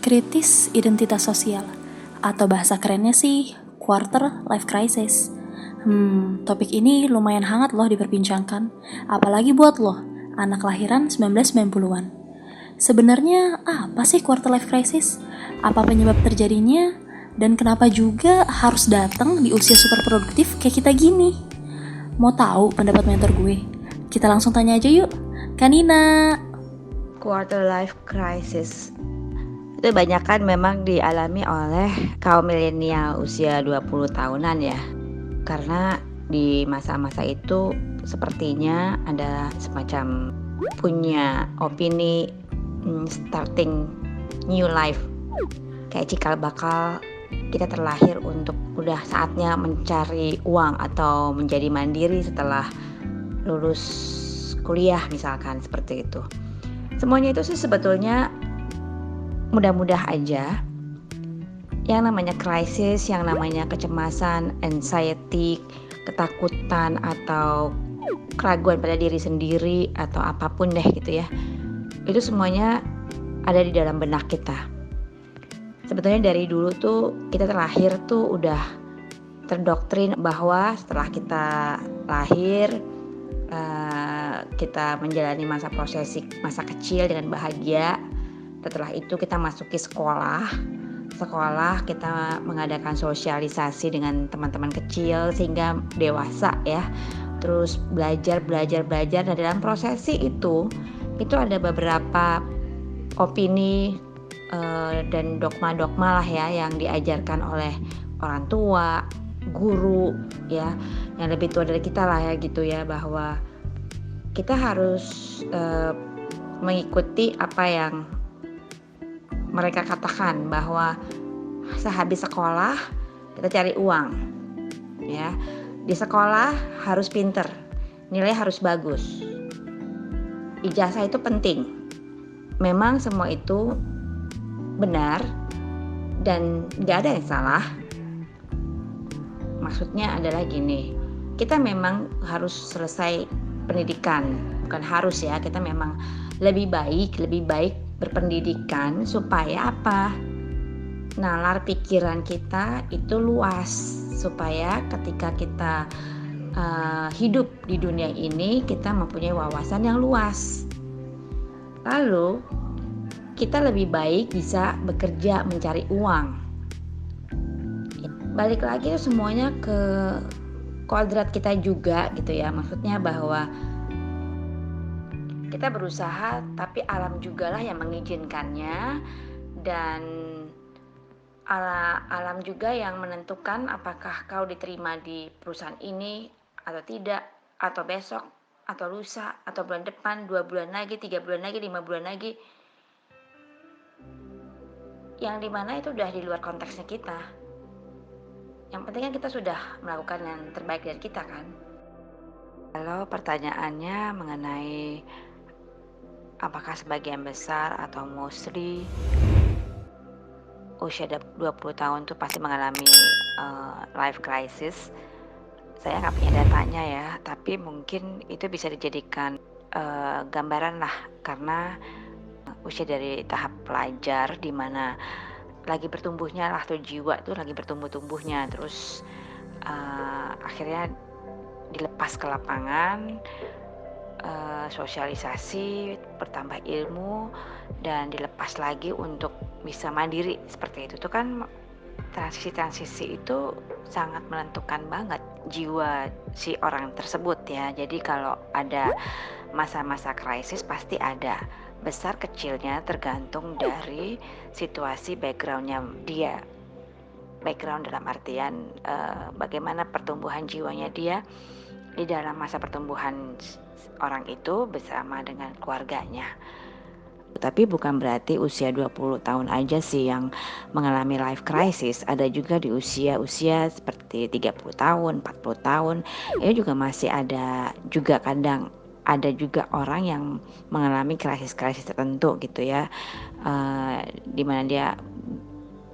Kritis identitas sosial, atau bahasa kerennya sih quarter life crisis. Topik ini lumayan hangat loh diperbincangkan, apalagi buat loh, anak kelahiran 1990-an. Sebenarnya apa sih quarter life crisis? Apa penyebab terjadinya? Dan kenapa juga harus datang di usia super produktif kayak kita gini? Mau tahu pendapat mentor gue? Kita langsung tanya aja yuk. Kanina. Quarter life crisis itu banyak kan memang dialami oleh kaum milenial usia 20 tahunan ya. Karena di masa-masa itu sepertinya ada semacam punya opini starting new life. Kayak cikal bakal kita terlahir untuk udah saatnya mencari uang atau menjadi mandiri setelah lulus kuliah misalkan, seperti itu. Semuanya itu sih sebetulnya mudah-mudah aja. Yang namanya krisis, yang namanya kecemasan, anxiety, ketakutan atau keraguan pada diri sendiri atau apapun deh gitu ya, itu semuanya ada di dalam benak kita. Sebetulnya dari dulu tuh kita terlahir tuh udah terdoktrin bahwa setelah kita lahir kita menjalani masa kecil dengan bahagia. Setelah itu kita masuki sekolah kita mengadakan sosialisasi dengan teman-teman kecil sehingga dewasa ya. Terus belajar. Nah, dalam prosesi itu ada beberapa opini dan dogma lah ya yang diajarkan oleh orang tua, guru ya, yang lebih tua dari kita lah ya gitu ya, bahwa kita harus mengikuti apa yang mereka katakan, bahwa sehabis sekolah kita cari uang ya. Di sekolah harus pinter, nilai harus bagus, ijazah itu penting. Memang semua itu benar dan gak ada yang salah. Maksudnya adalah gini, kita memang harus selesai pendidikan, bukan harus ya, kita memang lebih baik berpendidikan supaya apa? Nalar pikiran kita itu luas, supaya ketika kita hidup di dunia ini kita mempunyai wawasan yang luas. Lalu kita lebih baik bisa bekerja mencari uang. Balik lagi semuanya ke kodrat kita juga gitu ya. Maksudnya bahwa kita berusaha, tapi alam juga lah yang mengizinkannya, dan alam juga yang menentukan apakah kau diterima di perusahaan ini atau tidak, atau besok, atau lusa, atau bulan depan, 2 bulan lagi, 3 bulan lagi, 5 bulan lagi. Yang dimana itu udah di luar konteksnya kita. Yang penting kan kita sudah melakukan yang terbaik dari kita kan. Kalau pertanyaannya mengenai apakah sebagian besar atau mostly usia 20 tahun tuh pasti mengalami life crisis, saya nggak punya datanya ya, tapi mungkin itu bisa dijadikan gambaran lah, karena usia dari tahap pelajar di mana lagi bertumbuhnya lah tuh jiwa tuh lagi bertumbuh-tumbuhnya, terus akhirnya dilepas ke lapangan, sosialisasi, bertambah ilmu, dan dilepas lagi untuk bisa mandiri seperti itu. Tuh kan transisi itu sangat menentukan banget jiwa si orang tersebut ya. Jadi kalau ada masa-masa krisis pasti ada, besar kecilnya tergantung dari situasi backgroundnya dia. Background dalam artian bagaimana pertumbuhan jiwanya dia di dalam masa pertumbuhan orang itu bersama dengan keluarganya. Tapi bukan berarti usia 20 tahun aja sih yang mengalami life crisis. Ada juga di usia seperti 30 tahun, 40 tahun. Ini juga masih ada juga, kadang ada juga orang yang mengalami krisis-krisis tertentu gitu ya, dimana dia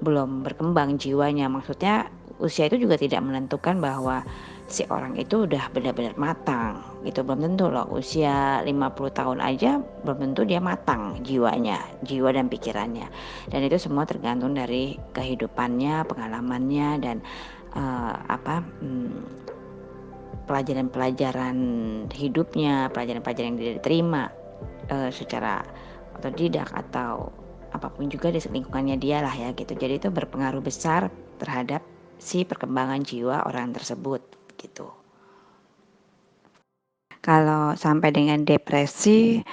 belum berkembang jiwanya. Maksudnya usia itu juga tidak menentukan bahwa si orang itu udah benar-benar matang gitu. Belum tentu loh, usia 50 tahun aja belum tentu dia matang jiwanya, jiwa dan pikirannya. Dan itu semua tergantung dari kehidupannya, pengalamannya, dan pelajaran-pelajaran hidupnya, pelajaran-pelajaran yang dia terima secara otodidak atau apapun juga di lingkungannya dia lah ya gitu. Jadi itu berpengaruh besar terhadap si perkembangan jiwa orang tersebut gitu. Kalau sampai dengan depresi,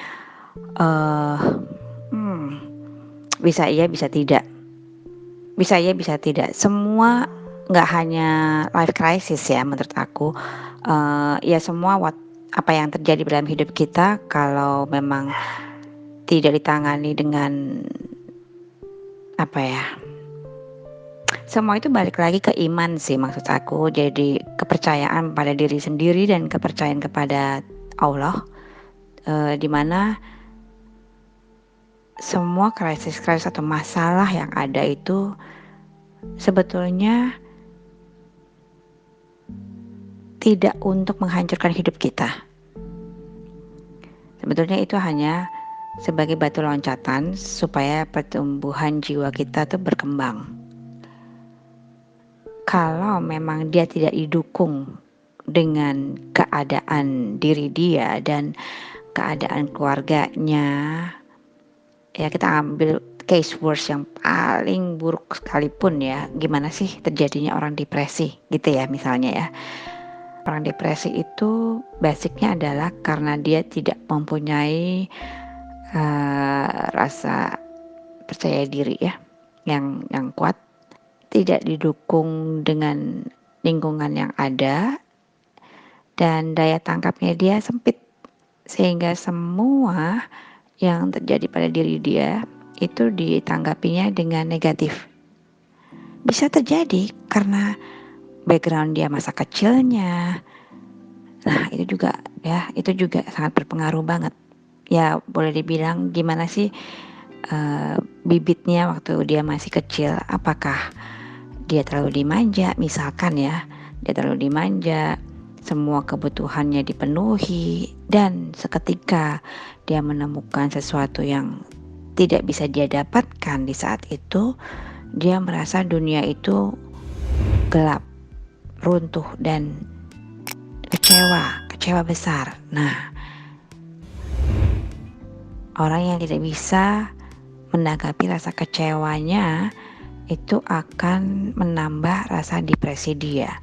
bisa iya bisa tidak, bisa iya bisa tidak. Semua nggak hanya life crisis ya menurut aku. Ya semua apa yang terjadi dalam hidup kita kalau memang tidak ditangani dengan semua itu balik lagi ke iman sih maksud aku. Jadi kepercayaan pada diri sendiri dan kepercayaan kepada Allah, dimana semua krisis atau masalah yang ada itu sebetulnya tidak untuk menghancurkan hidup kita. Sebetulnya itu hanya sebagai batu loncatan supaya pertumbuhan jiwa kita tuh berkembang. Kalau memang dia tidak didukung dengan keadaan diri dia dan keadaan keluarganya, ya kita ambil case worst yang paling buruk sekalipun ya, gimana sih terjadinya orang depresi gitu ya misalnya ya. Orang depresi itu basicnya adalah karena dia tidak mempunyai rasa percaya diri ya yang kuat, tidak didukung dengan lingkungan yang ada, dan daya tangkapnya dia sempit sehingga semua yang terjadi pada diri dia itu ditanggapinya dengan negatif. Bisa terjadi karena background dia masa kecilnya. Nah, itu juga sangat berpengaruh banget. Ya, boleh dibilang gimana sih bibitnya waktu dia masih kecil, apakah dia terlalu dimanja, misalkan ya, dia terlalu dimanja, semua kebutuhannya dipenuhi, dan seketika dia menemukan sesuatu yang tidak bisa dia dapatkan di saat itu, dia merasa dunia itu gelap, runtuh, dan kecewa besar. Nah, orang yang tidak bisa menanggapi rasa kecewanya itu akan menambah rasa depresi dia.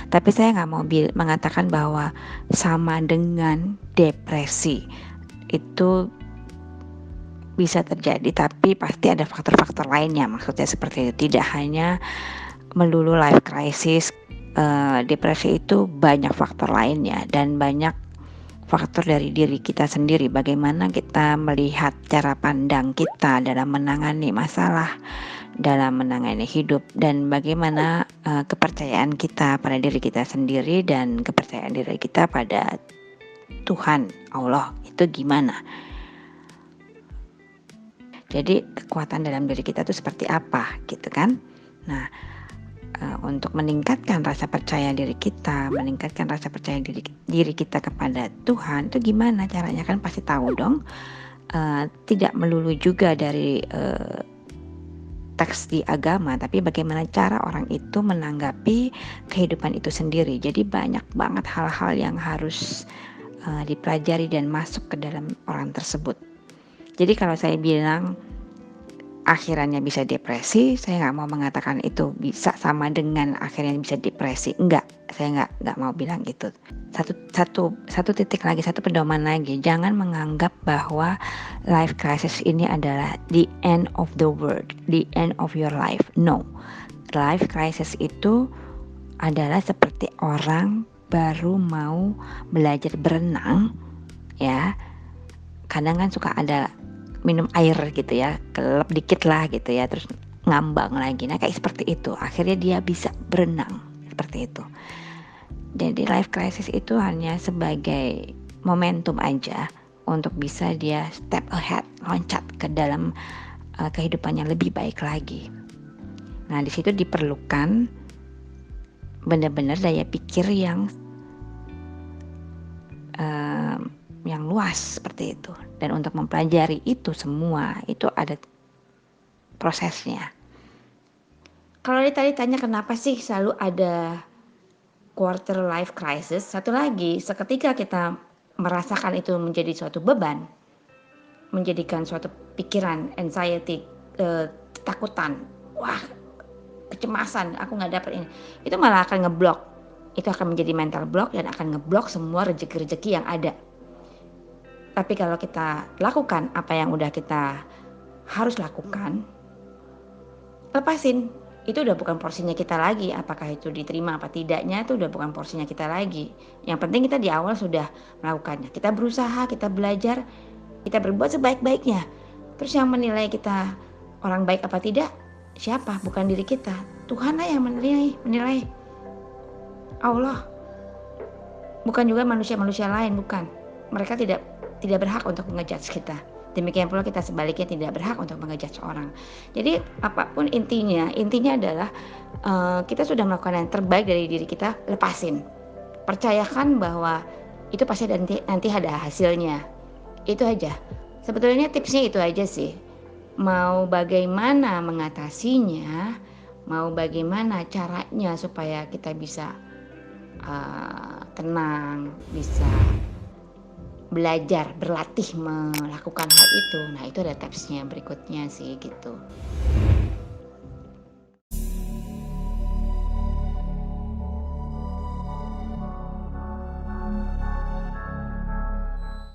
Tapi saya nggak mau mengatakan bahwa sama dengan depresi. Itu bisa terjadi, tapi pasti ada faktor-faktor lainnya. Maksudnya seperti itu, tidak hanya melulu life crisis. Depresi itu banyak faktor lainnya dan banyak faktor dari diri kita sendiri. Bagaimana kita melihat cara pandang kita dalam menangani masalah, dalam menangani hidup, dan bagaimana kepercayaan kita pada diri kita sendiri dan kepercayaan diri kita pada Tuhan Allah itu gimana. Jadi kekuatan dalam diri kita itu seperti apa gitu kan. Nah, untuk meningkatkan rasa percaya diri kita, meningkatkan rasa percaya diri kita kepada Tuhan itu gimana caranya, kan pasti tahu dong. Tidak melulu juga dari teks di agama, tapi bagaimana cara orang itu menanggapi kehidupan itu sendiri. Jadi banyak banget hal-hal yang harus dipelajari dan masuk ke dalam orang tersebut. Jadi kalau saya bilang akhirannya bisa depresi, saya nggak mau mengatakan itu bisa sama dengan akhirnya bisa depresi. Enggak, saya nggak mau bilang gitu. Satu titik lagi, satu pedoman lagi, jangan menganggap bahwa life crisis ini adalah the end of the world, the end of your life. No, life crisis itu adalah seperti orang baru mau belajar berenang, ya. Kadang kan suka ada minum air gitu ya, kelep dikit lah gitu ya, terus ngambang lagi. Nah kayak seperti itu, akhirnya dia bisa berenang seperti itu. Jadi life crisis itu hanya sebagai momentum aja untuk bisa dia step ahead, loncat ke dalam kehidupan yang lebih baik lagi. Nah di situ diperlukan benar-benar daya pikir yang luas seperti itu. Dan untuk mempelajari itu semua, itu ada prosesnya. Kalau tadi tanya kenapa sih selalu ada quarter life crisis, satu lagi, seketika kita merasakan itu menjadi suatu beban, menjadikan suatu pikiran, anxiety, ketakutan, wah kecemasan, aku nggak dapet ini, itu malah akan ngeblok. Itu akan menjadi mental block dan akan ngeblok semua rezeki-rezeki yang ada. Tapi kalau kita lakukan apa yang udah kita harus lakukan, lepasin. Itu udah bukan porsinya kita lagi. Apakah itu diterima apa tidaknya, itu udah bukan porsinya kita lagi. Yang penting kita di awal sudah melakukannya. Kita berusaha, kita belajar, kita berbuat sebaik-baiknya. Terus yang menilai kita orang baik apa tidak, siapa? Bukan diri kita. Tuhanlah yang menilai. Allah. Bukan juga manusia-manusia lain, bukan. Mereka tidak berhak untuk mengejudge kita. Demikian pula kita sebaliknya tidak berhak untuk mengejudge orang. Jadi apapun intinya adalah kita sudah melakukan yang terbaik dari diri kita, lepasin. Percayakan bahwa itu pasti nanti ada hasilnya. Itu aja. Sebetulnya tipsnya itu aja sih. Mau bagaimana mengatasinya, mau bagaimana caranya supaya kita bisa tenang, bisa belajar, berlatih melakukan hal itu. Nah itu ada tipsnya berikutnya sih gitu.